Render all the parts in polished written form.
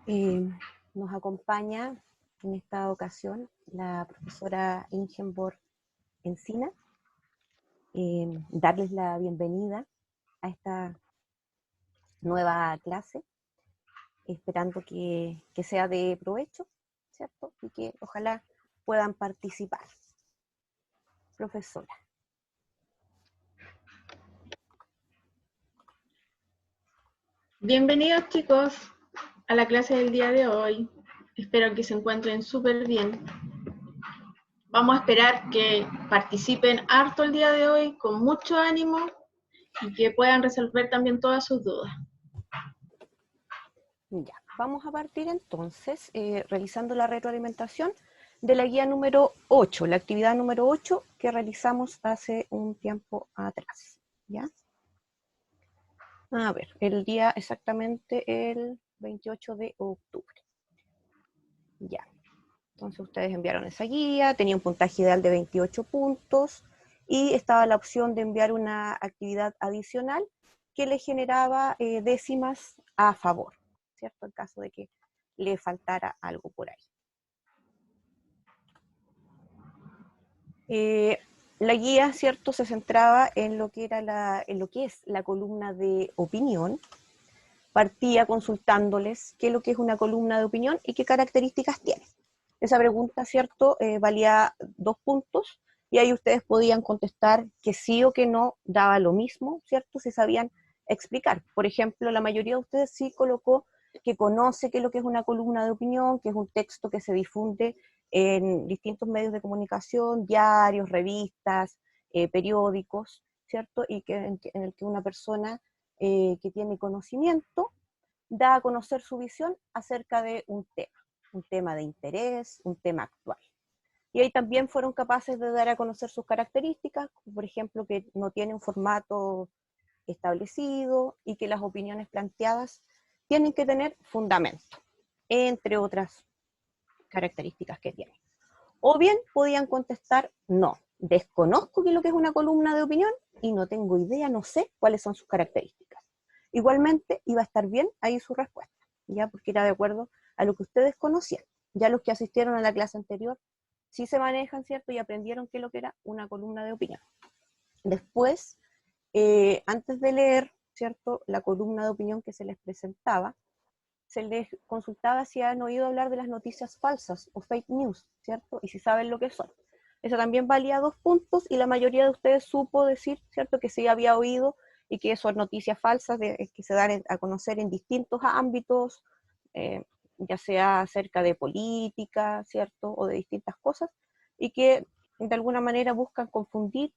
Eh, Nos acompaña en esta ocasión la profesora Ingeborg Encina. Darles la bienvenida a esta nueva clase, esperando que sea de provecho, ¿cierto? Y que ojalá puedan participar. Profesora. Bienvenidos chicos a la clase del día de hoy. Espero que se encuentren súper bien. Vamos a esperar que participen harto el día de hoy con mucho ánimo y que puedan resolver también todas sus dudas. Ya, vamos a partir entonces realizando la retroalimentación de la guía número 8, la actividad número 8 que realizamos hace un tiempo atrás. ¿Ya? A ver, el día exactamente el 28 de octubre. Ya. Entonces ustedes enviaron esa guía, tenía un puntaje ideal de 28 puntos y estaba la opción de enviar una actividad adicional que le generaba décimas a favor, ¿cierto? En caso de que le faltara algo por ahí. La guía, ¿cierto?, se centraba en lo que es la columna de opinión. Partía consultándoles qué es lo que es una columna de opinión y qué características tiene. Esa pregunta, ¿cierto?, valía 2 puntos y ahí ustedes podían contestar que sí o que no, daba lo mismo, ¿cierto?, si sabían explicar. Por ejemplo, la mayoría de ustedes sí colocó que conoce qué es lo que es una columna de opinión, que es un texto que se difunde en distintos medios de comunicación, diarios, revistas, periódicos, ¿cierto?, y que, en el que una persona que tiene conocimiento da a conocer su visión acerca de un tema de interés, un tema actual. Y ahí también fueron capaces de dar a conocer sus características, por ejemplo, que no tiene un formato establecido y que las opiniones planteadas tienen que tener fundamento, entre otras características que tienen. O bien podían contestar, no, desconozco qué es lo que es una columna de opinión y no tengo idea, no sé cuáles son sus características. Igualmente iba a estar bien ahí su respuesta, ya, porque era de acuerdo a lo que ustedes conocían. Ya los que asistieron a la clase anterior sí se manejan, ¿cierto? Y aprendieron qué es lo que era una columna de opinión. Después, antes de leer, ¿cierto?, la columna de opinión que se les presentaba, se les consultaba si han oído hablar de las noticias falsas o fake news, ¿cierto? Y si saben lo que son. Eso también valía 2 puntos y la mayoría de ustedes supo decir, ¿cierto?, que sí había oído y que son noticias falsas que se dan a conocer en distintos ámbitos, ya sea acerca de política, ¿cierto?, o de distintas cosas, y que de alguna manera buscan confundir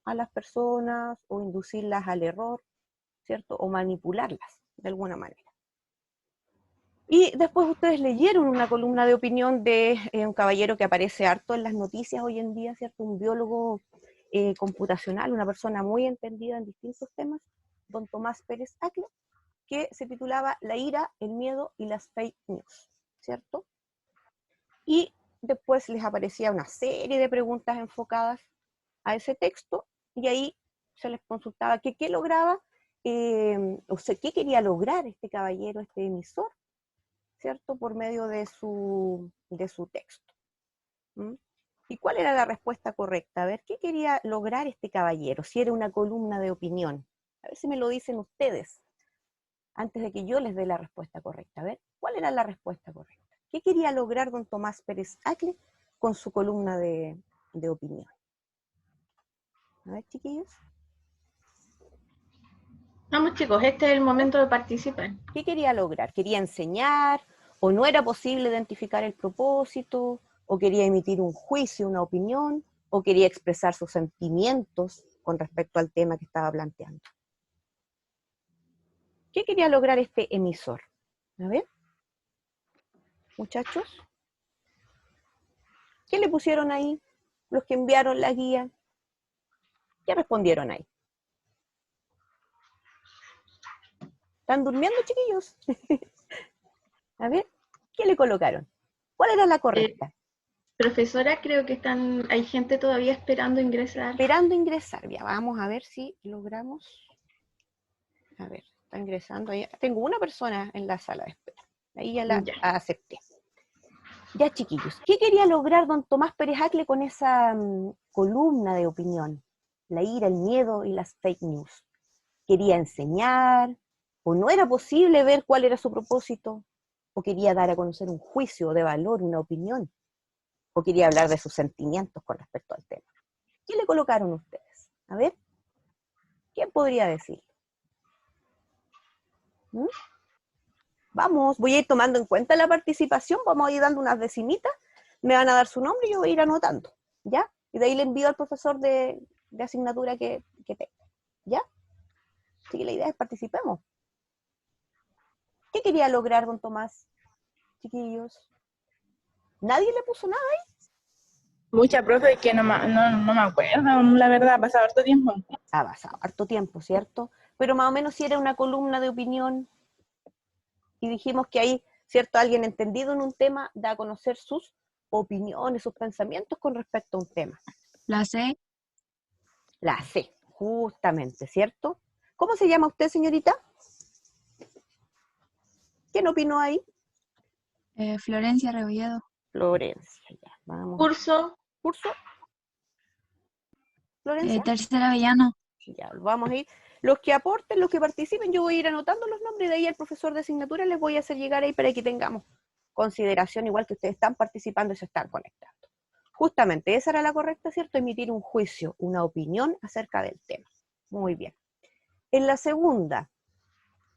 a las personas o inducirlas al error, ¿cierto?, o manipularlas de alguna manera. Y después ustedes leyeron una columna de opinión de un caballero que aparece harto en las noticias hoy en día, ¿cierto? Un biólogo computacional, una persona muy entendida en distintos temas, don Tomás Pérez Acle, que se titulaba La ira, el miedo y las fake news, ¿cierto? Y después les aparecía una serie de preguntas enfocadas a ese texto y ahí se les consultaba que qué lograba, o sea, qué quería lograr este caballero, este emisor, ¿cierto?, por medio de su texto. ¿Mm? ¿Y cuál era la respuesta correcta? A ver, ¿qué quería lograr este caballero? Si era una columna de opinión. A ver si me lo dicen ustedes, antes de que yo les dé la respuesta correcta. A ver, ¿cuál era la respuesta correcta? ¿Qué quería lograr don Tomás Pérez Acle con su columna de opinión? A ver, chiquillos. Vamos chicos, este es el momento de participar. ¿Qué quería lograr? ¿Quería enseñar? ¿O no era posible identificar el propósito? ¿O quería emitir un juicio, una opinión? ¿O quería expresar sus sentimientos con respecto al tema que estaba planteando? ¿Qué quería lograr este emisor? A ver, muchachos, ¿qué le pusieron ahí? Los que enviaron la guía, ¿qué respondieron ahí? ¿Están durmiendo, chiquillos? A ver, ¿qué le colocaron? ¿Cuál era la correcta? Profesora, creo que hay gente todavía esperando ingresar. Esperando ingresar. Ya, vamos a ver si logramos. A ver, está ingresando. Tengo una persona en la sala de espera. Ahí ya la Ya. acepté. Ya, chiquillos, ¿qué quería lograr don Tomás Pérez Acle con esa columna de opinión? La ira, el miedo y las fake news. ¿Quería enseñar? ¿O no era posible ver cuál era su propósito? ¿O quería dar a conocer un juicio de valor, una opinión? ¿O quería hablar de sus sentimientos con respecto al tema? ¿Qué le colocaron ustedes? A ver, ¿quién podría decir? ¿Mm? Vamos, voy a ir tomando en cuenta la participación, vamos a ir dando unas decimitas, me van a dar su nombre y yo voy a ir anotando, ¿ya? Y de ahí le envío al profesor de asignatura que tenga, ¿ya? Así que la idea es participemos. ¿Qué quería lograr, don Tomás? Chiquillos. ¿Nadie le puso nada ahí? Mucha, profe, que no me acuerdo, la verdad, ha pasado harto tiempo. Ha pasado harto tiempo, ¿cierto? Pero más o menos si era una columna de opinión y dijimos que ahí, ¿cierto? Alguien entendido en un tema da a conocer sus opiniones, sus pensamientos con respecto a un tema. La C, La C, justamente, ¿cierto? ¿Cómo se llama usted, señorita? ¿Quién opinó ahí? Florencia Rebolledo. Florencia, ya, vamos. Curso, ¿Curso? ¿Florencia? Tercera Avellano. Ya, vamos a ir. Los que aporten, los que participen, yo voy a ir anotando los nombres, de ahí al profesor de asignatura les voy a hacer llegar ahí para que tengamos consideración, igual que ustedes están participando y se están conectando. Justamente, esa era la correcta, ¿cierto? Emitir un juicio, una opinión acerca del tema. Muy bien. En la segunda,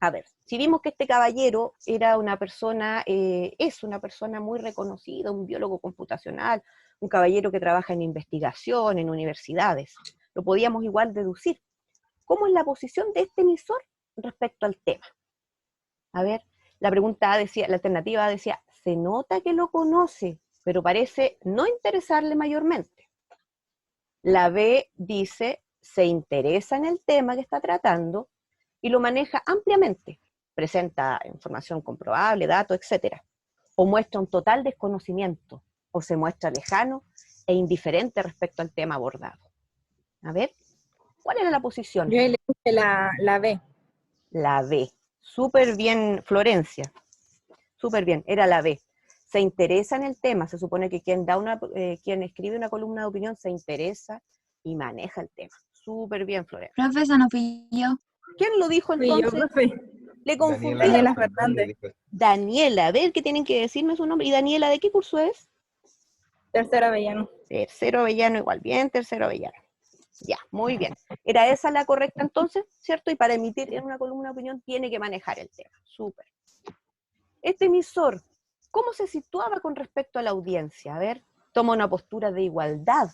a ver, si vimos que este caballero era una persona, es una persona muy reconocida, un biólogo computacional, un caballero que trabaja en investigación, en universidades, lo podíamos igual deducir. ¿Cómo es la posición de este emisor respecto al tema? A ver, la pregunta A decía, la alternativa A decía, se nota que lo conoce, pero parece no interesarle mayormente. La B dice, se interesa en el tema que está tratando y lo maneja ampliamente, presenta información comprobable, datos, etc. O muestra un total desconocimiento, o se muestra lejano e indiferente respecto al tema abordado. A ver, ¿cuál era la posición? Yo le puse la B. La B. Súper bien, Florencia. Súper bien, era la B. Se interesa en el tema, se supone que quien escribe una columna de opinión se interesa y maneja el tema. Súper bien, Florencia. Profe, esa no fui yo. ¿Quién lo dijo Fui yo, entonces? profe. Le confundí. Daniela Fernández. Daniela, a ver que tienen que decirme su nombre. ¿Y Daniela de qué curso es? Tercera Avellano. Tercero Avellano igual, bien, tercero Avellano. Ya, muy bien. ¿Era esa la correcta entonces? ¿Cierto? Y para emitir en una columna de opinión tiene que manejar el tema. Súper. Este emisor, ¿cómo se situaba con respecto a la audiencia? A ver, toma una postura de igualdad,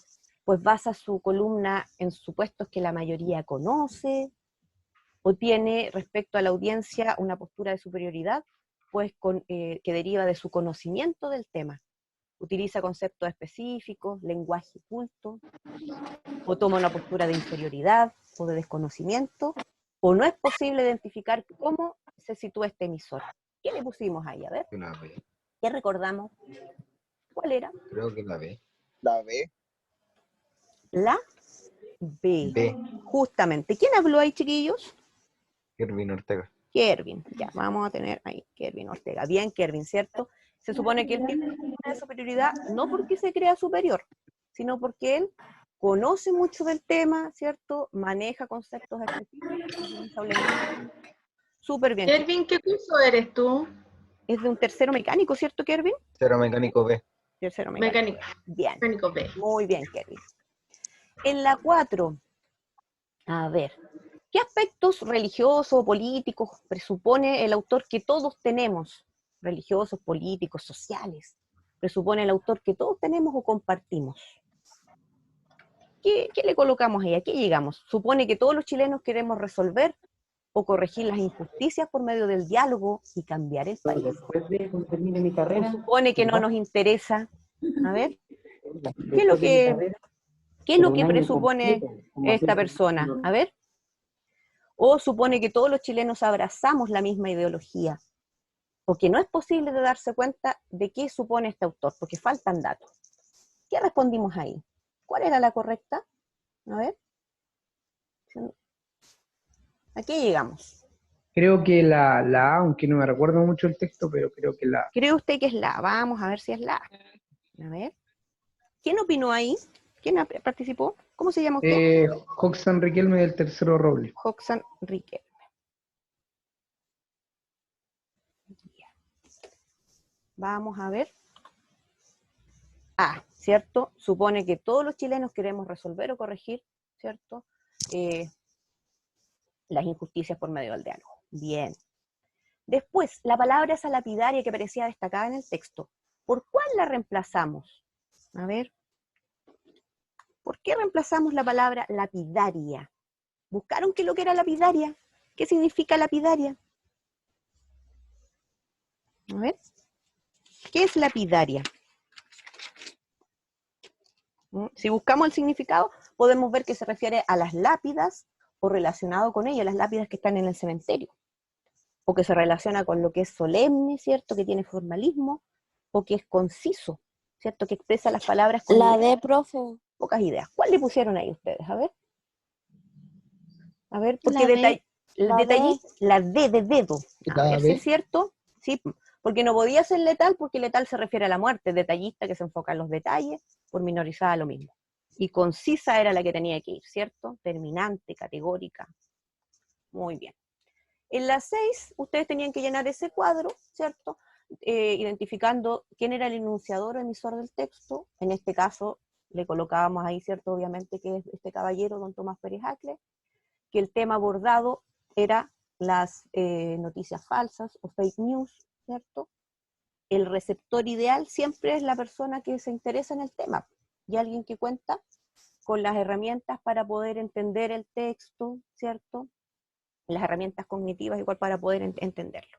pues basa su columna en supuestos que la mayoría conoce, o tiene respecto a la audiencia una postura de superioridad, pues que deriva de su conocimiento del tema. Utiliza conceptos específicos, lenguaje culto, o toma una postura de inferioridad o de desconocimiento, o no es posible identificar cómo se sitúa este emisor. ¿Qué le pusimos ahí? A ver, La B. ¿qué recordamos? ¿Cuál era? Creo que la B. La B. La B. B. Justamente. ¿Quién habló ahí, chiquillos? Irving Ortega. Kervin. Ya, vamos a tener ahí Kervin Ortega. Bien, Kervin, ¿cierto? Se supone que él tiene una superioridad no porque se crea superior, sino porque él conoce mucho del tema, ¿cierto? Maneja conceptos específicos. Súper bien. Kelvin, ¿qué curso eres tú? Es de un tercero mecánico, ¿cierto, Kervin? Cero mecánico B. Tercero mecánico. Mecánico. Bien. Mecánico B. Muy bien, Kervin. En la 4, a ver, ¿qué aspectos religiosos o políticos presupone el autor que todos tenemos? Religiosos, políticos, sociales. Presupone el autor que todos tenemos o compartimos. ¿Qué le colocamos ahí? ¿A qué llegamos? Supone que todos los chilenos queremos resolver o corregir las injusticias por medio del diálogo y cambiar el país. Después de que termine mi carrera, Supone que no nos interesa. A ver, ¿qué es lo después de mi que, carrera, qué es lo por que un año presupone completo, como esta hacer- persona? A ver. O supone que todos los chilenos abrazamos la misma ideología, o que no es posible de darse cuenta de qué supone este autor, porque faltan datos. ¿Qué respondimos ahí? ¿Cuál era la correcta? A ver. ¿A qué llegamos? Creo que la A, aunque no me recuerdo mucho el texto, pero creo que la A. ¿Cree usted que es la A? Vamos a ver si es la A. A ver. ¿Quién opinó ahí? ¿Quién participó? ¿Cómo se llama usted? Hoxan Riquelme del Tercero Roble. Hoxan Riquelme. Vamos a ver. A, ¿cierto? Supone que todos los chilenos queremos resolver o corregir, ¿cierto? Las injusticias por medio del diálogo. Bien. Después, la palabra esa lapidaria que aparecía destacada en el texto. ¿Por cuál la reemplazamos? A ver. ¿Por qué reemplazamos la palabra lapidaria? ¿Buscaron qué es lo que era lapidaria? ¿Qué significa lapidaria? A ver. ¿Qué es lapidaria? Si buscamos el significado, podemos ver que se refiere a las lápidas o relacionado con ellas, las lápidas que están en el cementerio, o que se relaciona con lo que es solemne, ¿cierto? Que tiene formalismo, o que es conciso, ¿cierto? Que expresa las palabras con La ideas, D, profe. pocas ideas. ¿Cuál le pusieron ahí ustedes? A ver, porque La D. La D. la D de dedo. A La ver si B. es cierto. Sí, porque no podía ser letal, porque letal se refiere a la muerte, detallista que se enfoca en los detalles, pormenorizada lo mismo. Y concisa era la que tenía que ir, ¿cierto? Terminante, categórica. Muy bien. En la 6, ustedes tenían que llenar ese cuadro, ¿cierto? Identificando quién era el enunciador o emisor del texto. En este caso, le colocábamos ahí, ¿cierto? Obviamente que es este caballero, don Tomás Pérez Acle, que el tema abordado era las noticias falsas o fake news, ¿cierto? El receptor ideal siempre es la persona que se interesa en el tema y alguien que cuenta con las herramientas para poder entender el texto, ¿cierto? Las herramientas cognitivas igual para poder entenderlo.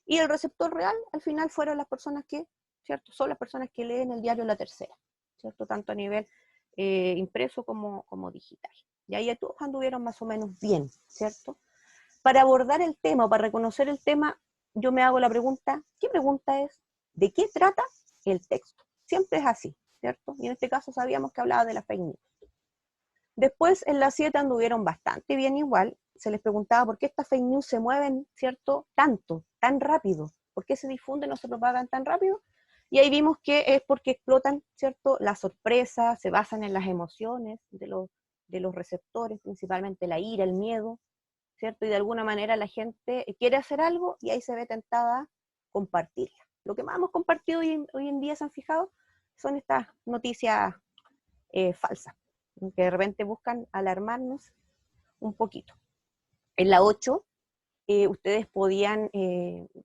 Y el receptor real, al final, fueron las personas que, ¿cierto? Son las personas que leen el diario La Tercera, ¿cierto? Tanto a nivel impreso como digital. Y ahí todos anduvieron más o menos bien, ¿cierto? Para abordar el tema, o para reconocer el tema, yo me hago la pregunta, ¿qué pregunta es? ¿De qué trata el texto? Siempre es así, ¿cierto? Y en este caso sabíamos que hablaba de la fake news. Después en la 7 anduvieron bastante bien igual, se les preguntaba por qué estas fake news se mueven, ¿cierto? Tanto, tan rápido, ¿por qué se difunden o se propagan tan rápido? Y ahí vimos que es porque explotan, ¿cierto? La sorpresa, se basan en las emociones de los receptores, principalmente la ira, el miedo, ¿cierto? Y de alguna manera la gente quiere hacer algo y ahí se ve tentada a compartirla. Lo que más hemos compartido hoy en día, ¿se han fijado? Son estas noticias falsas, que de repente buscan alarmarnos un poquito. En la 8, ustedes podían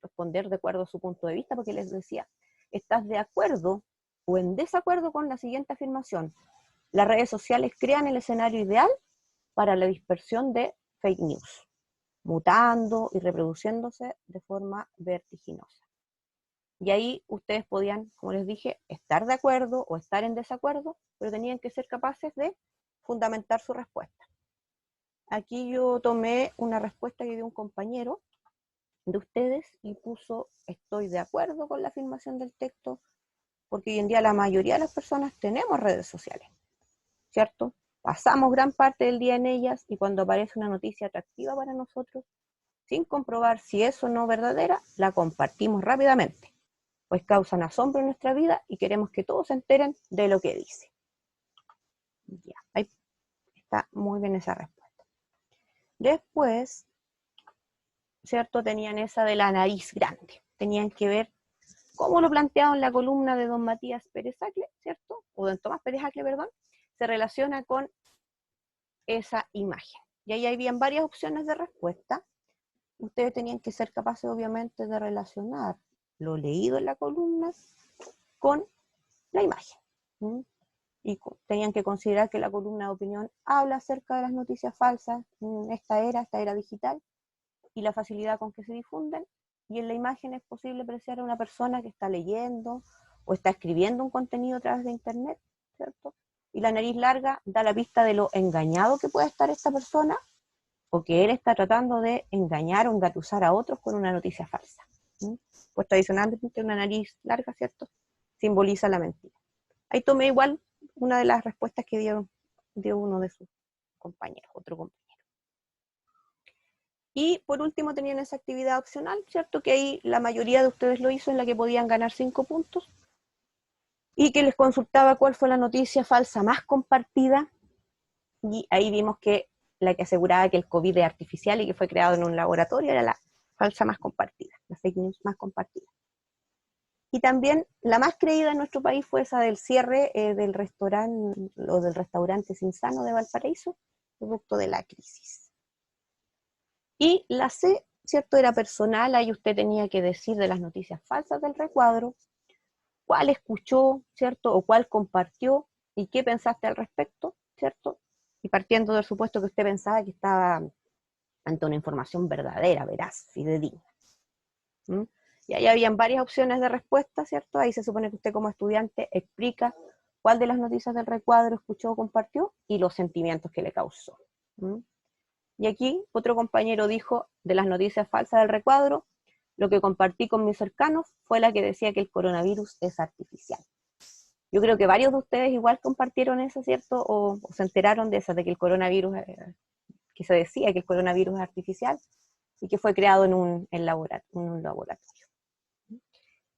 responder de acuerdo a su punto de vista, porque les decía, ¿estás de acuerdo o en desacuerdo con la siguiente afirmación? Las redes sociales crean el escenario ideal para la dispersión de fake news, mutando y reproduciéndose de forma vertiginosa. Y ahí ustedes podían, como les dije, estar de acuerdo o estar en desacuerdo, pero tenían que ser capaces de fundamentar su respuesta. Aquí yo tomé una respuesta que dio un compañero de ustedes y puso, estoy de acuerdo con la afirmación del texto, porque hoy en día la mayoría de las personas tenemos redes sociales, ¿cierto? Pasamos gran parte del día en ellas y cuando aparece una noticia atractiva para nosotros, sin comprobar si es o no verdadera, la compartimos rápidamente, pues causan asombro en nuestra vida y queremos que todos se enteren de lo que dice. Ya, ahí está muy bien esa respuesta. Después, ¿cierto? Tenían esa de la nariz grande. Tenían que ver cómo lo planteaban en la columna de don Matías Pérez Acle, ¿cierto? O don Tomás Pérez Acle, perdón, se relaciona con esa imagen. Y ahí habían varias opciones de respuesta. Ustedes tenían que ser capaces, obviamente, de relacionar lo leído en la columna con la imagen. Y tenían que considerar que la columna de opinión habla acerca de las noticias falsas en esta era digital, y la facilidad con que se difunden, y en la imagen es posible apreciar a una persona que está leyendo o está escribiendo un contenido a través de internet, ¿cierto? Y la nariz larga da la pista de lo engañado que puede estar esta persona, o que él está tratando de engañar o engatusar a otros con una noticia falsa. Pues tradicionalmente una nariz larga, ¿cierto?, simboliza la mentira. Ahí tomé igual una de las respuestas que dio uno de sus compañeros, otro compañero. Y por último tenían esa actividad opcional, ¿cierto? Que ahí la mayoría de ustedes lo hizo, en la que podían ganar 5 puntos, y que les consultaba cuál fue la noticia falsa más compartida, y ahí vimos que la que aseguraba que el COVID es artificial y que fue creado en un laboratorio era la falsa más compartida, la fake news más compartida. Y también la más creída en nuestro país fue esa del cierre del restaurante Cinzano de Valparaíso, producto de la crisis. Y la C, ¿cierto? Era personal, ahí usted tenía que decir de las noticias falsas del recuadro, cuál escuchó, ¿cierto? O cuál compartió, y qué pensaste al respecto, ¿cierto? Y partiendo del supuesto que usted pensaba que estaba ante una información verdadera, veraz, fidedigna. ¿Mm? Y ahí habían varias opciones de respuesta, ¿cierto? Ahí se supone que usted como estudiante explica cuál de las noticias del recuadro escuchó o compartió y los sentimientos que le causó. ¿Mm? Y aquí otro compañero dijo, de las noticias falsas del recuadro, lo que compartí con mis cercanos fue la que decía que el coronavirus es artificial. Yo creo que varios de ustedes igual compartieron eso, ¿cierto? O se enteraron de esa, de que el coronavirus, que se decía que el coronavirus es artificial y que fue creado en un laboratorio.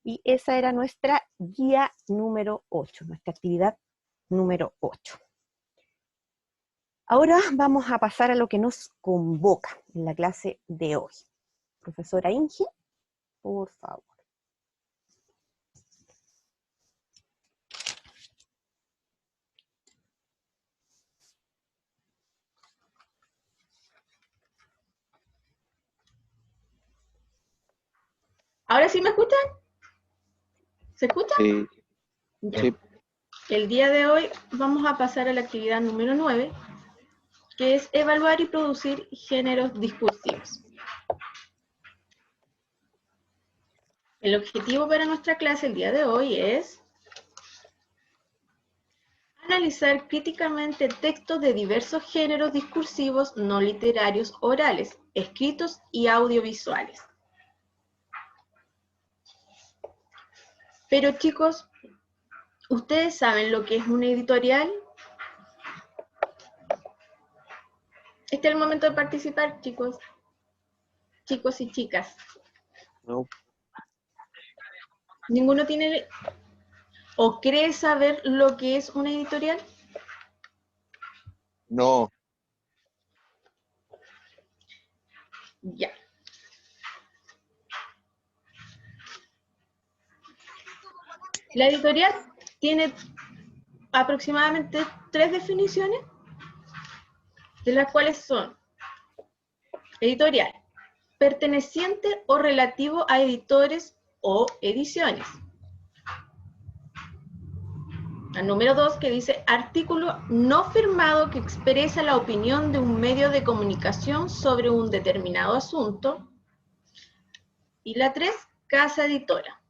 Y esa era nuestra guía número 8, nuestra actividad número 8. Ahora vamos a pasar a lo que nos convoca en la clase de hoy. Profesora Inge, por favor. ¿Ahora sí me escuchan? ¿Se escucha? Sí, Ya. sí. El día de hoy vamos a pasar a la actividad número 9, que es evaluar y producir géneros discursivos. El objetivo para nuestra clase el día de hoy es analizar críticamente textos de diversos géneros discursivos no literarios orales, escritos y audiovisuales. Pero chicos, ¿ustedes saben lo que es una editorial? Este es el momento de participar, chicos. Chicos y chicas. No, ¿Ninguno tiene o cree saber lo que es una editorial? no, Ya. La editorial tiene aproximadamente 3 definiciones, de las cuales son: editorial, perteneciente o relativo a editores o ediciones. El número 2, que dice artículo no firmado que expresa la opinión de un medio de comunicación sobre un determinado asunto. Y la 3, casa editora.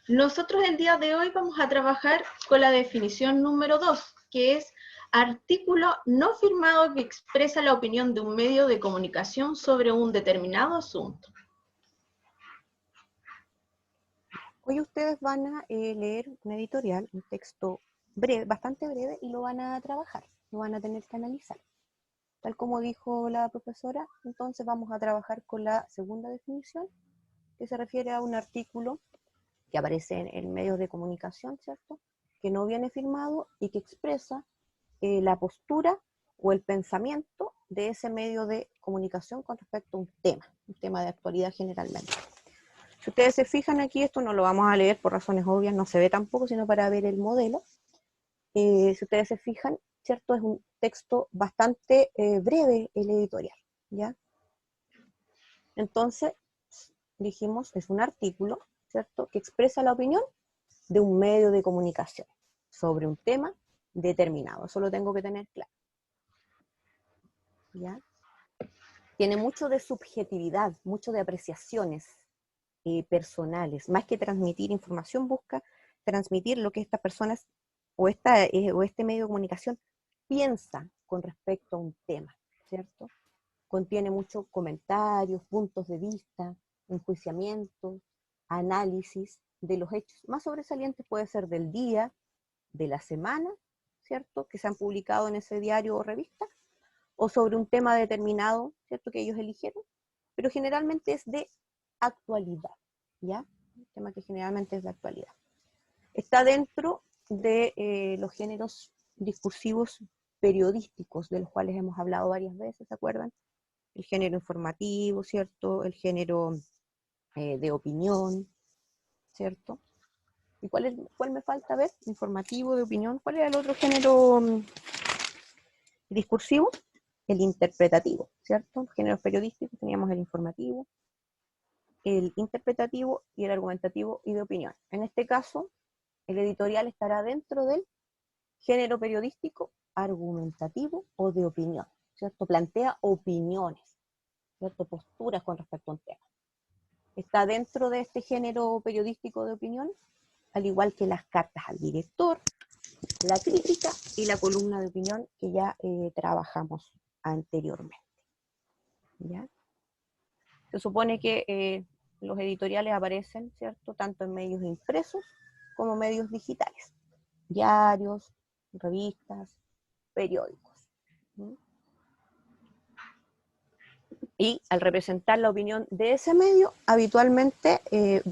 Nosotros el día de hoy vamos a trabajar con la definición número 2, que es artículo no firmado que expresa la opinión de un medio de comunicación sobre un determinado asunto. Hoy ustedes van a leer una editorial, un texto breve, bastante breve, y lo van a trabajar, lo van a tener que analizar. Tal como dijo la profesora, entonces vamos a trabajar con la segunda definición, que se refiere a un artículo que aparece en medios de comunicación, ¿cierto? Que no viene firmado y que expresa la postura o el pensamiento de ese medio de comunicación con respecto a un tema de actualidad generalmente. Si ustedes se fijan aquí, esto no lo vamos a leer por razones obvias, no se ve tampoco, sino para ver el modelo. Si ustedes se fijan, ¿cierto? Es un texto bastante breve el editorial, ¿ya? Entonces, dijimos, es un artículo, ¿cierto? Que expresa la opinión de un medio de comunicación sobre un tema determinado. Eso lo tengo que tener claro, ¿ya? Tiene mucho de subjetividad, mucho de apreciaciones personales. Más que transmitir información, busca transmitir lo que estas personas o este medio de comunicación piensa con respecto a un tema, ¿cierto? Contiene muchos comentarios, puntos de vista, enjuiciamientos, análisis de los hechos más sobresalientes, puede ser del día, de la semana, ¿cierto? Que se han publicado en ese diario o revista, o sobre un tema determinado, ¿cierto? Que ellos eligieron, pero generalmente es de actualidad, ¿ya? Un tema que generalmente es de actualidad. Está dentro de los géneros discursivos periodísticos, de los cuales hemos hablado varias veces, ¿se acuerdan? El género informativo, ¿cierto? El género de opinión, ¿cierto? ¿Y cuál me falta ver? Informativo, de opinión. ¿Cuál era el otro género discursivo? El interpretativo, ¿cierto? Géneros periodísticos teníamos el informativo, el interpretativo y el argumentativo y de opinión. En este caso, el editorial estará dentro del género periodístico, argumentativo o de opinión, ¿cierto? Plantea opiniones, ¿cierto? Posturas con respecto a un tema. Está dentro de este género periodístico de opinión, al igual que las cartas al director, la crítica y la columna de opinión que ya trabajamos anteriormente. ¿Ya? Se supone que los editoriales aparecen, ¿cierto? Tanto en medios impresos como medios digitales, diarios, revistas, periódicos. ¿Mm? Y al representar la opinión de ese medio, habitualmente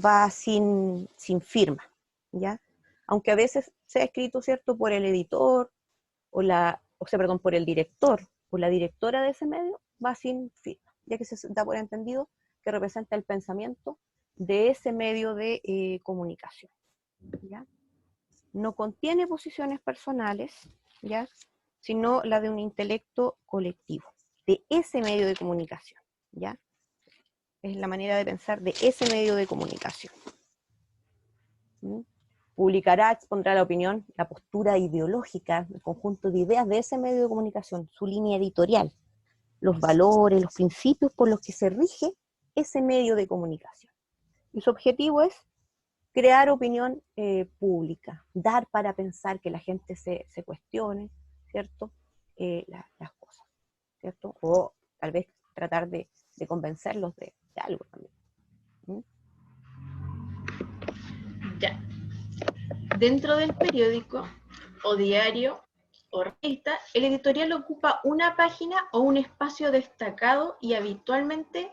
va sin firma, ¿ya? Aunque a veces sea escrito, ¿cierto?, por el editor, por el director o la directora de ese medio, va sin firma, ya que se da por entendido que representa el pensamiento de ese medio de comunicación, ¿ya? No contiene posiciones personales, ¿ya?, sino la de un intelecto colectivo, de ese medio de comunicación, ¿ya? Es la manera de pensar de ese medio de comunicación. ¿Mm? Publicará, expondrá la opinión, la postura ideológica, el conjunto de ideas de ese medio de comunicación, su línea editorial, los valores, los principios por los que se rige ese medio de comunicación. Y su objetivo es crear opinión pública, dar para pensar, que la gente se cuestione, ¿cierto?, las cosas, ¿cierto? O tal vez tratar de convencerlos de algo también. ¿Mm? Ya. Dentro del periódico o diario o revista, el editorial ocupa una página o un espacio destacado y habitualmente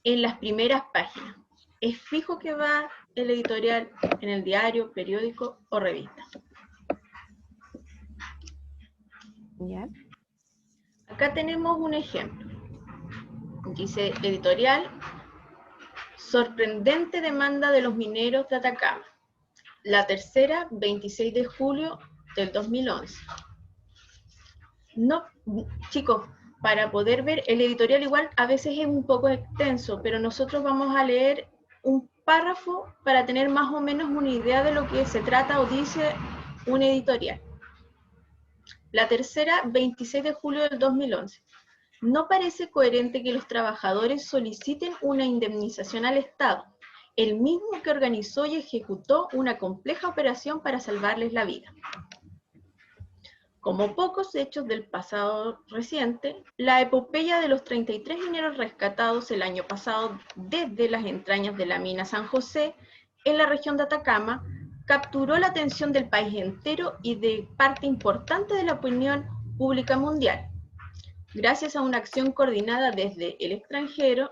en las primeras páginas. Es fijo que va el editorial en el diario, periódico o revista. ¿Ya? Acá tenemos un ejemplo. Dice editorial: sorprendente demanda de los mineros de Atacama. La tercera, 26 de julio del 2011. No, chicos, para poder ver el editorial igual a veces es un poco extenso, pero nosotros vamos a leer un párrafo para tener más o menos una idea de lo que se trata o dice un editorial. La tercera, 26 de julio del 2011. No parece coherente que los trabajadores soliciten una indemnización al Estado, el mismo que organizó y ejecutó una compleja operación para salvarles la vida. Como pocos hechos del pasado reciente, la epopeya de los 33 mineros rescatados el año pasado desde las entrañas de la mina San José, en la región de Atacama, capturó la atención del país entero y de parte importante de la opinión pública mundial, gracias a una acción coordinada desde el extranjero,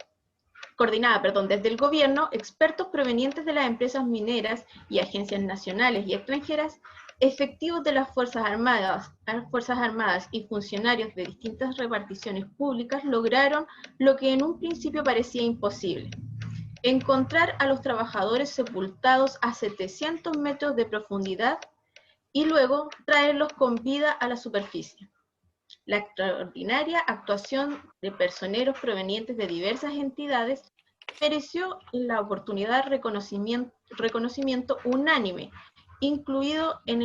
desde el gobierno, expertos provenientes de las empresas mineras y agencias nacionales y extranjeras, efectivos de las Fuerzas Armadas y funcionarios de distintas reparticiones públicas lograron lo que en un principio parecía imposible: encontrar a los trabajadores sepultados a 700 metros de profundidad y luego traerlos con vida a la superficie. La extraordinaria actuación de personeros provenientes de diversas entidades mereció en la oportunidad reconocimiento unánime, incluido en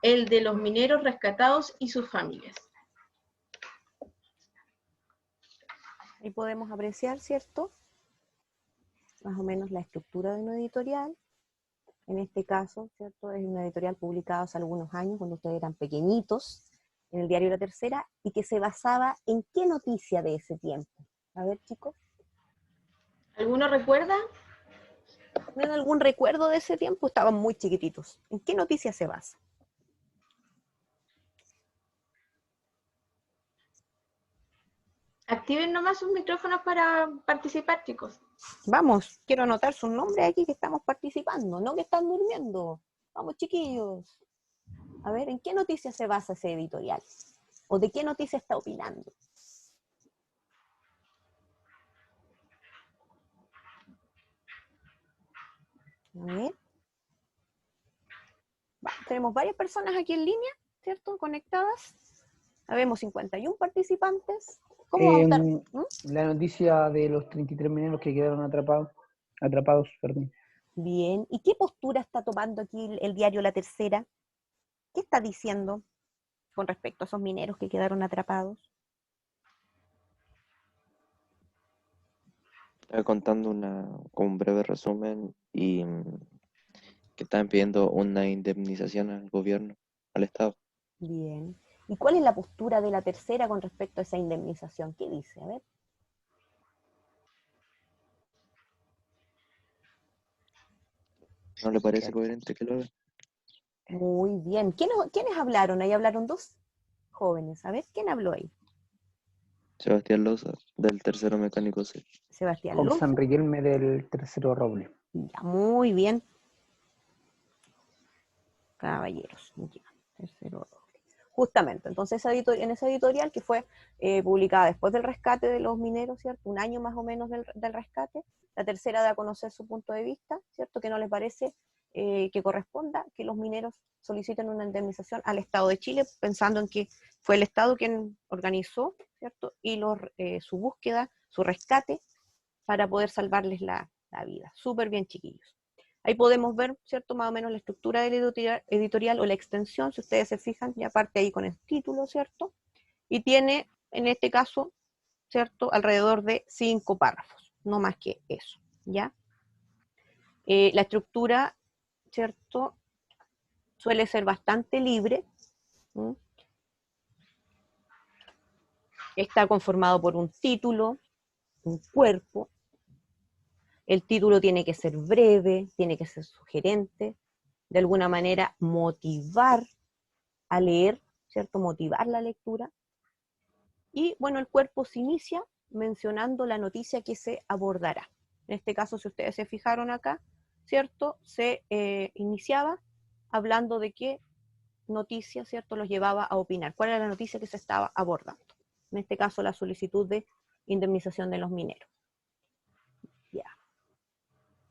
el de los mineros rescatados y sus familias. Ahí podemos apreciar, ¿cierto?, más o menos la estructura de una editorial. En este caso, ¿cierto?, es una editorial publicada hace algunos años, cuando ustedes eran pequeñitos, en el diario La Tercera, y que se basaba en qué noticia de ese tiempo. A ver, chicos, ¿Alguno recuerda? ¿tienen algún recuerdo de ese tiempo? Estaban muy chiquititos. ¿En qué noticia se basa? Activen nomás sus micrófonos para participar, chicos. Vamos, quiero anotar su nombre aquí que estamos participando, no que están durmiendo. Vamos, chiquillos. A ver, ¿en qué noticia se basa ese editorial? ¿O de qué noticia está opinando? A ver. Tenemos varias personas aquí en línea, ¿cierto? Conectadas. Habemos 51 participantes. ¿Cómo vamos a estar? La noticia de los 33 mineros que quedaron atrapados, perdón. Bien. ¿Y qué postura está tomando aquí el diario La Tercera? ¿Qué está diciendo con respecto a esos mineros que quedaron atrapados? Estaba contando como un breve resumen y que estaban pidiendo una indemnización al gobierno, al Estado. Bien. ¿Y cuál es la postura de La Tercera con respecto a esa indemnización? ¿Qué dice? A ver. ¿No le parece coherente que lo haga? Muy bien. ¿Quiénes hablaron? Ahí hablaron dos jóvenes. A ver, ¿quién habló ahí? Sebastián Loza, del Tercero Mecánico C. Sebastián Con Loza. San Riquelme del Tercero Roble. Ya, muy bien. Caballeros. Ya, Tercero Roble. Justamente, entonces en esa editorial que fue publicada después del rescate de los mineros, ¿cierto? Un año más o menos del rescate, La Tercera da a conocer su punto de vista, ¿cierto? Que no le parece que corresponda que los mineros soliciten una indemnización al Estado de Chile, pensando en que fue el Estado quien organizó, ¿cierto? Y su búsqueda, su rescate, para poder salvarles la vida. Súper bien, chiquillos. Ahí podemos ver, ¿cierto? Más o menos la estructura del editorial o la extensión, si ustedes se fijan, ya parte ahí con el título, ¿cierto? Y tiene, en este caso, ¿cierto? Alrededor de 5 párrafos, no más que eso, ¿ya? La estructura, ¿cierto? Suele ser bastante libre. ¿Mm? Está conformado por un título, un cuerpo. El título tiene que ser breve, tiene que ser sugerente, de alguna manera motivar a leer, ¿cierto? Motivar la lectura. Y bueno, el cuerpo se inicia mencionando la noticia que se abordará. En este caso, si ustedes se fijaron acá, ¿cierto? Se iniciaba hablando de qué noticia, ¿cierto? Los llevaba a opinar. ¿Cuál era la noticia que se estaba abordando? En este caso, la solicitud de indemnización de los mineros. Ya.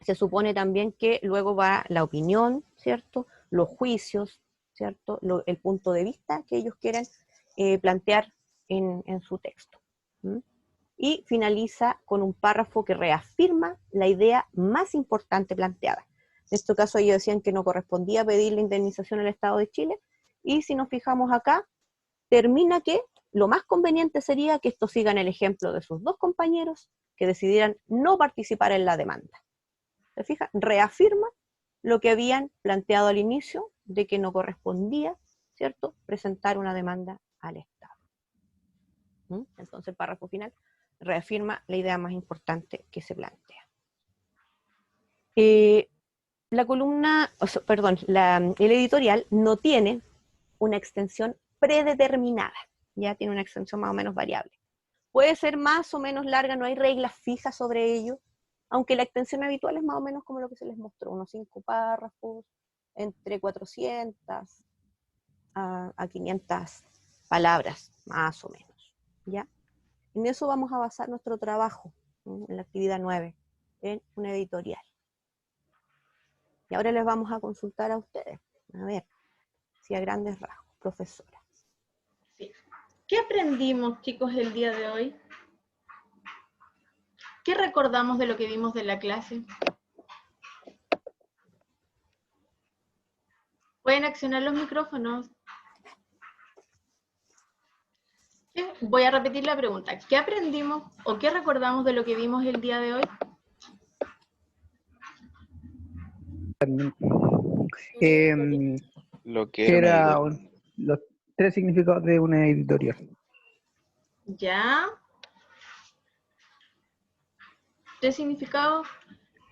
Se supone también que luego va la opinión, ¿cierto? Los juicios, ¿cierto? El punto de vista que ellos quieren plantear en su texto. ¿Mm? Y finaliza con un párrafo que reafirma la idea más importante planteada. En este caso ellos decían que no correspondía pedir la indemnización al Estado de Chile, y si nos fijamos acá, termina que lo más conveniente sería que estos sigan el ejemplo de sus dos compañeros que decidieran no participar en la demanda. ¿Se fija? Reafirma lo que habían planteado al inicio de que no correspondía, ¿cierto?, presentar una demanda al Estado. Entonces el párrafo final reafirma la idea más importante que se plantea. La columna, el editorial no tiene una extensión predeterminada, ya tiene una extensión más o menos variable. Puede ser más o menos larga, no hay reglas fijas sobre ello, aunque la extensión habitual es más o menos como lo que se les mostró, unos 5 párrafos, entre 400 a 500 palabras, más o menos, ¿ya? En eso vamos a basar nuestro trabajo, en la actividad 9, en una editorial. Y ahora les vamos a consultar a ustedes, a ver, si a grandes rasgos, profesora. Sí. ¿Qué aprendimos, chicos, el día de hoy? ¿Qué recordamos de lo que vimos de la clase? ¿Pueden accionar los micrófonos? Voy a repetir la pregunta. ¿Qué aprendimos o qué recordamos de lo que vimos el día de hoy? Lo que Que era una era editorial. los 3 significados de una editorial. ¿Ya? 3 significados,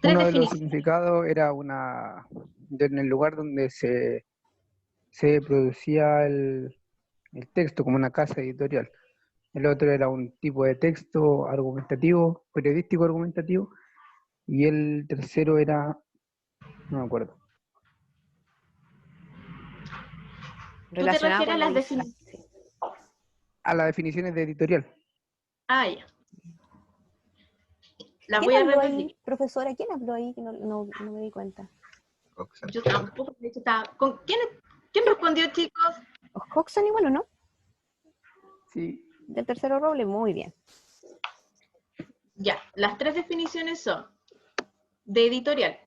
3 Uno de los definiciones. significados era en el lugar donde se producía el texto, como una casa editorial. el otro era un tipo de texto argumentativo, periodístico argumentativo, y el tercero era, no me acuerdo. ¿Tú te Relacionado refieres a con las la ilustración. definiciones? A las definiciones de editorial. Ah, ya. Las ¿Quién voy a habló repetir. ahí, profesora? ¿Quién habló ahí? Que no me di cuenta. Coxan. Yo tampoco, de hecho, estaba... ¿Quién respondió, chicos? Coxon igual, ¿o no? Sí, Del tercero roble, muy bien. Ya, las tres definiciones son de editorial,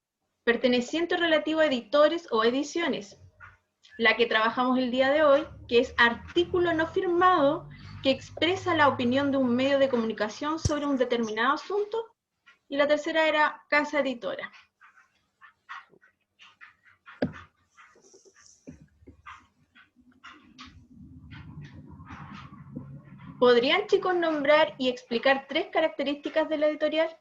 perteneciente o relativo a editores o ediciones. La que trabajamos el día de hoy, que es artículo no firmado que expresa la opinión de un medio de comunicación sobre un determinado asunto. Y la tercera era casa editora. ¿Podrían, chicos, nombrar y explicar tres características de la editorial?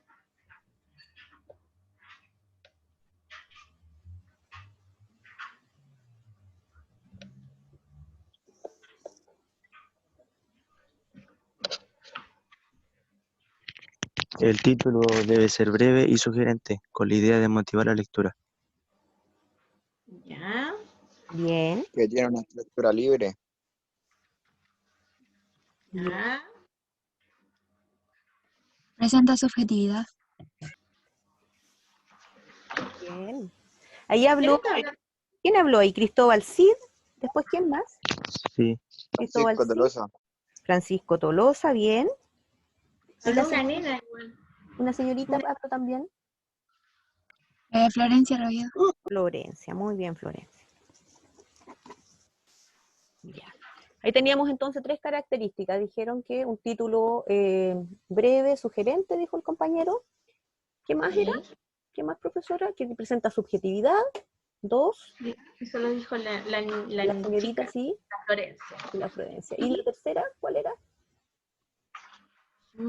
El título debe ser breve y sugerente, con la idea de motivar la lectura. Ya. Bien. Que tiene una estructura libre. Ya. Presenta subjetividad. Bien. Ahí habló, ¿Quién está hablando? ¿quién habló ahí? Cristóbal Cid. Después, ¿quién más? Sí, Cristóbal Francisco Cid. Tolosa. Francisco Tolosa, bien. ¿Y Habló la una señora? nena igual. Una señorita habló también. Florencia Rebolledo. Florencia, muy bien, Florencia. Ya. Ahí teníamos entonces tres características. Dijeron que un título breve, sugerente, dijo el compañero. ¿Qué más era? ¿Qué más, profesora? Que presenta subjetividad. Dos, Sí, eso lo dijo la la señorita, chica, sí, la Florencia. y la Florencia. ¿Y la tercera, cuál era?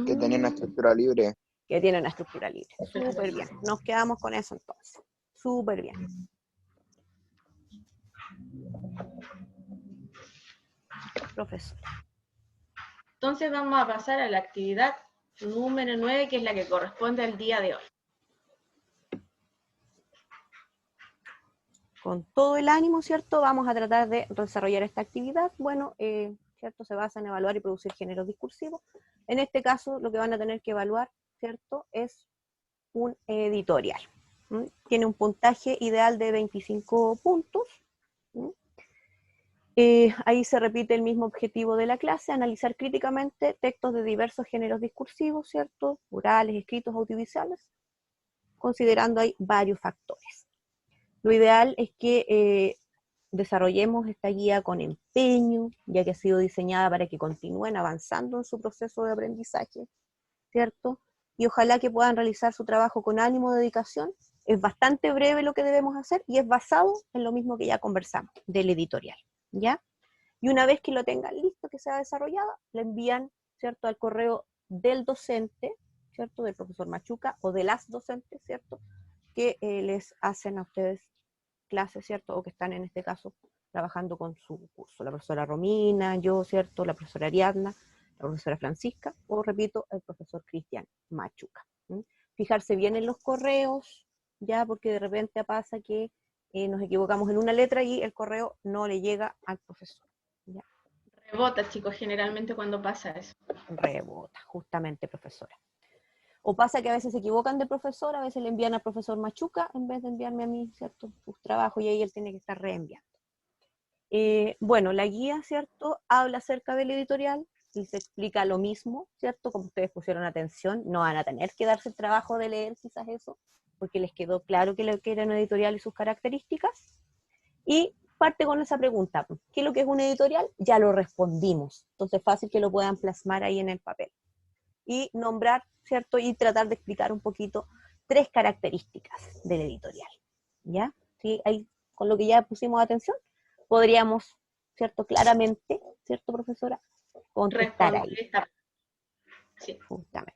Que tenía una estructura libre. Que tiene una estructura libre. Súper bien. Nos quedamos con eso entonces. Súper bien. Profesora. Entonces vamos a pasar a la actividad número 9, que es la que corresponde al día de hoy. Con todo el ánimo, ¿cierto? Vamos a tratar de desarrollar esta actividad. Bueno, ¿cierto? Se basa en evaluar y producir géneros discursivos. En este caso, lo que van a tener que evaluar, ¿cierto? Es un editorial. ¿Mm? Tiene un puntaje ideal de 25 puntos. ¿Mm? Ahí se repite el mismo objetivo de la clase, analizar críticamente textos de diversos géneros discursivos, ¿cierto? Orales, escritos, audiovisuales, considerando ahí varios factores. Lo ideal es que desarrollemos esta guía con empeño, ya que ha sido diseñada para que continúen avanzando en su proceso de aprendizaje, ¿cierto? Y ojalá que puedan realizar su trabajo con ánimo de dedicación. Es bastante breve lo que debemos hacer y es basado en lo mismo que ya conversamos, del editorial, ¿ya? Y una vez que lo tengan listo, que sea desarrollado, le envían, ¿cierto?, al correo del docente, ¿cierto?, del profesor Machuca, o de las docentes, ¿cierto?, que les hacen a ustedes clases, ¿cierto?, o que están en este caso trabajando con su curso. La profesora Romina, yo, ¿cierto?, la profesora Ariadna, la profesora Francisca, o repito, el profesor Cristian Machuca. ¿Mm? Fijarse bien en los correos, ya, porque de repente pasa que nos equivocamos en una letra y el correo no le llega al profesor. ¿Ya? Rebota, chicos, generalmente cuando pasa eso. Rebota, justamente, profesora. O pasa que a veces se equivocan de profesor, a veces le envían al profesor Machuca en vez de enviarme a mí, ¿cierto?, sus trabajos, y ahí él tiene que estar reenviando. Bueno, la guía, ¿cierto?, habla acerca del editorial y se explica lo mismo, ¿cierto? Como ustedes pusieron atención, no van a tener que darse el trabajo de leer quizás eso, porque les quedó claro que lo que era un editorial y sus características. Y parte con esa pregunta, ¿qué es lo que es un editorial? Ya lo respondimos, entonces fácil que lo puedan plasmar ahí en el papel. Y nombrar, ¿cierto? Y tratar de explicar un poquito tres características del editorial, ¿ya? ¿Sí? Ahí, con lo que ya pusimos atención, podríamos, ¿cierto? Claramente, ¿cierto, profesora? Contestar ahí. Sí. Justamente.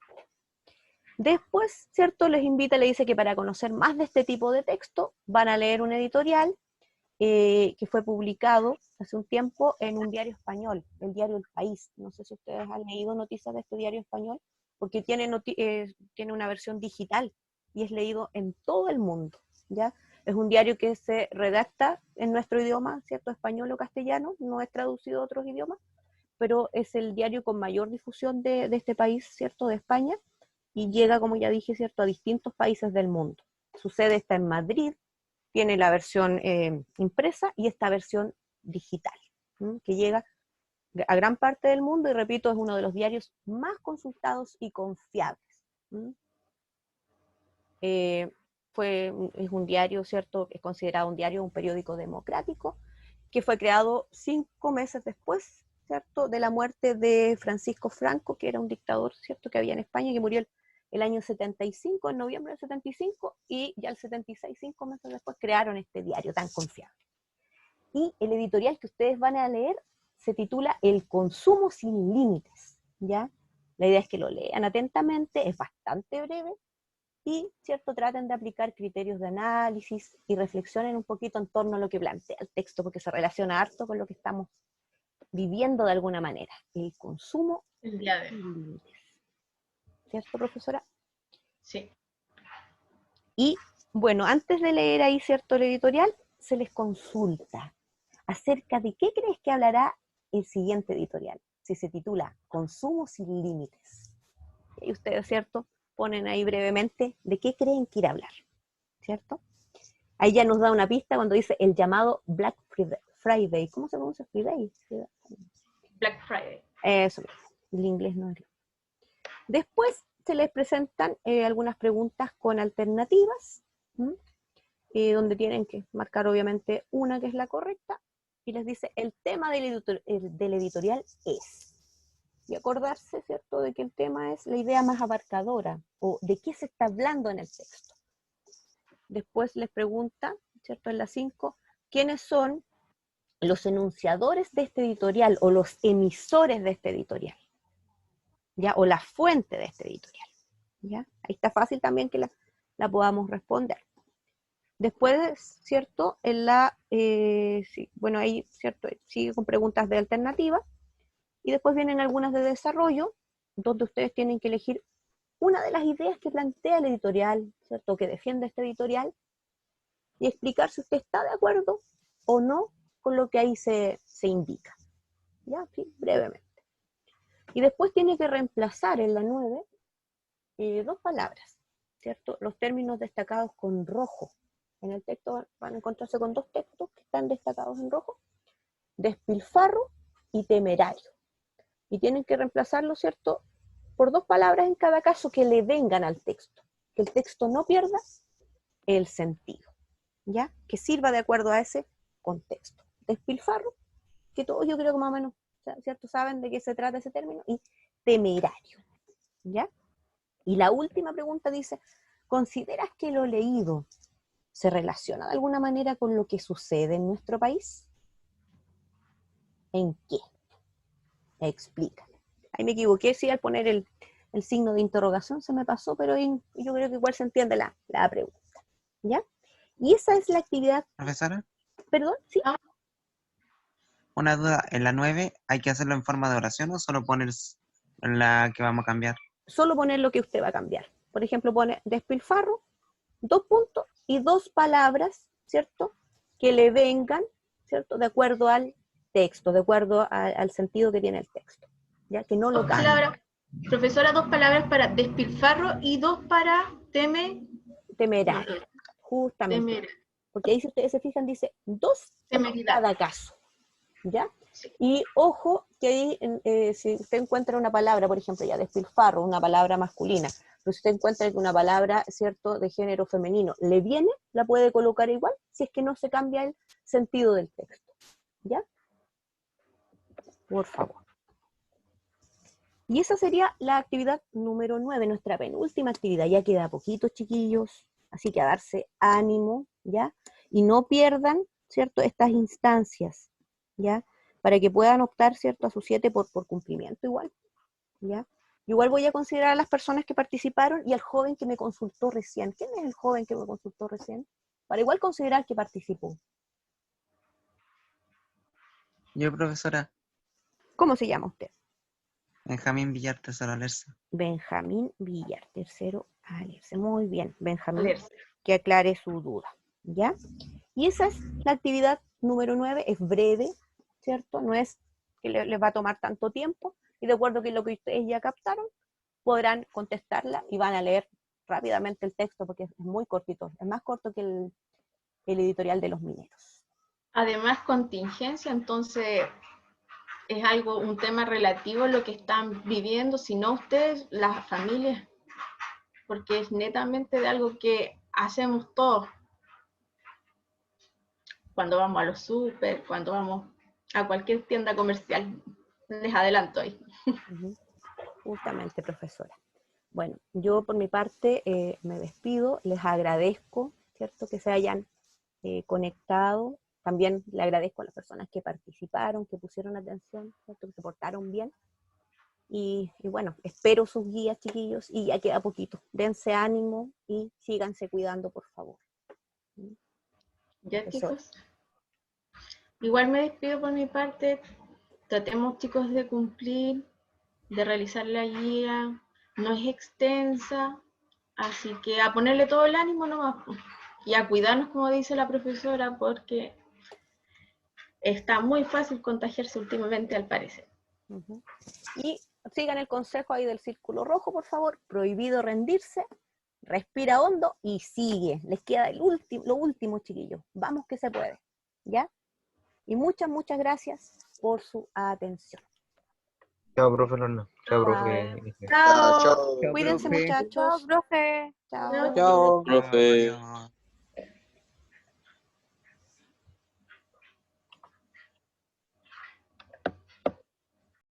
Después, ¿cierto? Les invita, le dice que para conocer más de este tipo de texto, van a leer un editorial que fue publicado hace un tiempo en un diario español, el diario El País. No sé si ustedes han leído noticias de este diario español, porque tiene una versión digital y es leído en todo el mundo, ¿ya? Es un diario que se redacta en nuestro idioma, ¿cierto? Español o castellano, no es traducido a otros idiomas, pero es el diario con mayor difusión de este país, ¿cierto? De España, y llega, como ya dije, ¿cierto? A distintos países del mundo. Su sede está en Madrid, tiene la versión impresa y esta versión digital, que llega a gran parte del mundo, y repito, es uno de los diarios más consultados y confiables. Es un diario, ¿cierto? Es considerado un diario, un periódico democrático, que fue creado 5 meses después, ¿cierto?, de la muerte de Francisco Franco, que era un dictador, ¿cierto?, que había en España, que murió el año 75, en noviembre del 75, y ya el 76, 5 meses después, crearon este diario tan confiable. Y el editorial que ustedes van a leer se titula El consumo sin límites, ¿ya? La idea es que lo lean atentamente, es bastante breve, y, ¿cierto?, traten de aplicar criterios de análisis y reflexionen un poquito en torno a lo que plantea el texto, porque se relaciona harto con lo que estamos viviendo de alguna manera. El consumo El día de sin hoy. límites. ¿Cierto, profesora? Sí. Y, bueno, antes de leer ahí, ¿cierto?, el editorial, se les consulta acerca de qué crees que hablará el siguiente editorial, si se titula Consumo sin límites. Y ustedes, ¿cierto?, ponen ahí brevemente de qué creen que irá a hablar, ¿cierto? Ahí ya nos da una pista cuando dice el llamado Black Friday. ¿Cómo se pronuncia Friday? Black Friday. Eso, el inglés no es. Después se les presentan algunas preguntas con alternativas, donde tienen que marcar obviamente una que es la correcta, y les dice el tema del editorial es. Y acordarse, ¿cierto?, de que el tema es la idea más abarcadora, o de qué se está hablando en el texto. Después les pregunta, ¿cierto?, en la 5, ¿quiénes son los enunciadores de este editorial, o los emisores de este editorial? ¿Ya? O la fuente de este editorial, ¿ya? Ahí está fácil también que la podamos responder. Después, ¿cierto?, en sí, bueno, ahí, ¿cierto?, sigue con preguntas de alternativa, y después vienen algunas de desarrollo, donde ustedes tienen que elegir una de las ideas que plantea el editorial, ¿cierto?, que defiende este editorial, y explicar si usted está de acuerdo o no con lo que ahí se indica, ¿ya? Sí, brevemente. Y después tiene que reemplazar en la 9 2 palabras, ¿cierto? Los términos destacados con rojo. En el texto van a encontrarse con 2 textos que están destacados en rojo: despilfarro y temerario. Y tienen que reemplazarlo, ¿cierto?, por 2 palabras en cada caso que le vengan al texto, que el texto no pierda el sentido, ¿ya? Que sirva de acuerdo a ese contexto. Despilfarro, que todos yo creo que más o menos, ¿cierto?, saben de qué se trata ese término, y temerario, ¿ya? Y la última pregunta dice, ¿consideras que lo leído se relaciona de alguna manera con lo que sucede en nuestro país? ¿En qué? Explícame. Ahí me equivoqué, sí, al poner el signo de interrogación se me pasó, pero yo creo que igual se entiende la pregunta, ¿ya? Y esa es la actividad. Profesora, ¿Perdón? ¿Sí? una duda. ¿En la 9 hay que hacerlo en forma de oración o solo poner en la que vamos a cambiar? Solo poner lo que usted va a cambiar. Por ejemplo, pone despilfarro, 2 puntos y 2 palabras, ¿cierto?, que le vengan, ¿cierto?, de acuerdo al texto, de acuerdo al sentido que tiene el texto, ¿ya? Que no lo 2 cambie. palabras, profesora, 2 palabras para despilfarro y 2 para temerario, justamente. Porque ahí, si ustedes se fijan, dice 2 en cada caso, ¿ya? Sí. Y ojo que ahí, si usted encuentra una palabra, por ejemplo, ya despilfarro, una palabra masculina, pero si usted encuentra que una palabra, ¿cierto?, de género femenino le viene, la puede colocar igual, si es que no se cambia el sentido del texto, ¿ya? Por favor. Y esa sería la actividad número 9, nuestra penúltima actividad. Ya queda poquito, chiquillos, así que a darse ánimo, ¿ya? Y no pierdan, ¿cierto?, estas instancias, ¿ya? Para que puedan optar, ¿cierto?, a sus 7 por cumplimiento igual, ¿ya? Igual voy a considerar a las personas que participaron y al joven que me consultó recién. ¿Quién es el joven que me consultó recién? Para igual considerar que participó. Yo, profesora, ¿Cómo se llama usted? Benjamín Villar, tercero Alerce. Benjamín Villar, tercero Alerce. Muy bien, Benjamín, Alerce. que aclare su duda, ¿ya? Y esa es la actividad número 9, es breve, ¿cierto? No es que les va a tomar tanto tiempo, y de acuerdo con lo que ustedes ya captaron, podrán contestarla y van a leer rápidamente el texto porque es muy cortito, es más corto que el editorial de los mineros. Además, contingencia, entonces es algo, un tema relativo a lo que están viviendo, si no ustedes, las familias, porque es netamente de algo que hacemos todos. Cuando vamos a los súper, cuando vamos a cualquier tienda comercial, les adelanto ahí. Ujú. Justamente, profesora. Bueno, yo por mi parte me despido, les agradezco, ¿cierto?, que se hayan conectado. También le agradezco a las personas que participaron, que pusieron atención, ¿cierto?, que se portaron bien. Y bueno, espero sus guías, chiquillos, y ya queda poquito. Dense ánimo y síganse cuidando, por favor. Ya, Profesora. chicos. Igual me despido por mi parte. Tratemos, chicos, de cumplir, de realizar la guía. No es extensa, así que a ponerle todo el ánimo nomás. Y a cuidarnos, como dice la profesora, porque está muy fácil contagiarse últimamente, al parecer. Ujú. Y sigan el consejo ahí del círculo rojo, por favor. Prohibido rendirse. Respira hondo y sigue. Les queda lo último, chiquillos. Vamos que se puede. ¿Ya? Y muchas gracias por su atención. Chao, profe Lorna. Chao, profe. Chao. Chao. Cuídense, profe. muchachos. Chao, profe. Chao. Chao. Profe. Adiós.